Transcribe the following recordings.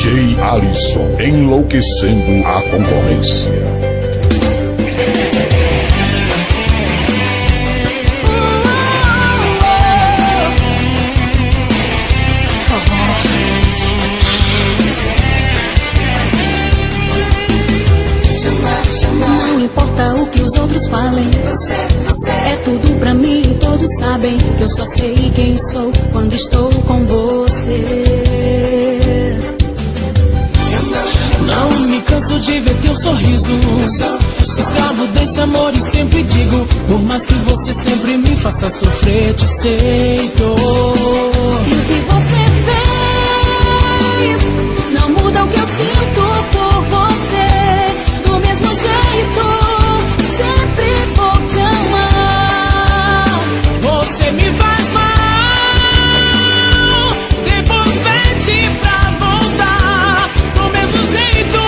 DJ Alisson, enlouquecendo a concorrência. Não importa o que os outros falem, você é tudo pra mim e todos sabem que eu só sei quem sou quando estou com você. Não me canso de ver teu sorriso, escravo desse amor e sempre digo, por mais que você sempre me faça sofrer, te aceito. E o que você fez não muda o que eu sinto por você. Do mesmo jeito, sempre vou te amar. Você me faz mal, depois pede pra voltar. Do mesmo jeito,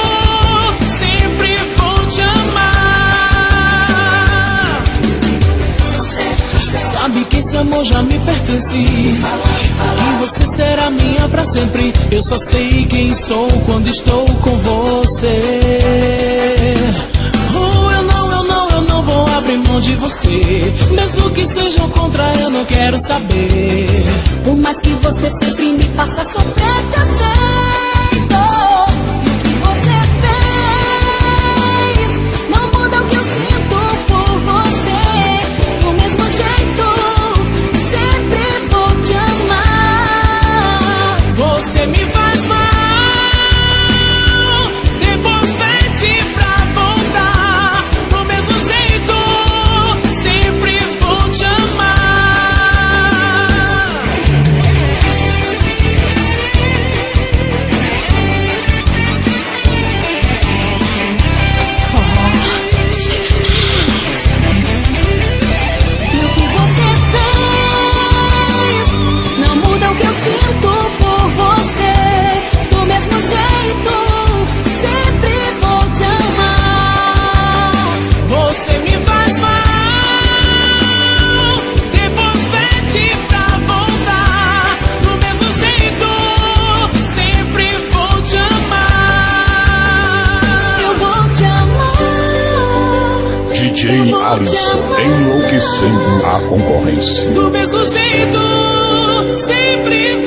sempre vou te amar. Você sabe que esse amor já me pertence, que você será minha pra sempre. Eu só sei quem sou quando estou com você. Eu não vou abrir mão de você, mesmo que sejam contra, eu não quero saber. Por mais que você sempre me faça sofrer, te aceito. E o que você fez não muda o que eu sinto por você. Do mesmo jeito, sempre vou te amar. Você me faz mal, depois pede pra voltar. Do mesmo jeito, sempre vou te amar. E o que você fez não muda o que eu sinto por você. Do mesmo jeito, sempre vou te amar. Você me faz mal, depois pede pra voltar. Do mesmo jeito, sempre vou te amar. Eu vou te amar. DJ Alisson, enlouquecendo a concorrência. Do mesmo jeito, sempre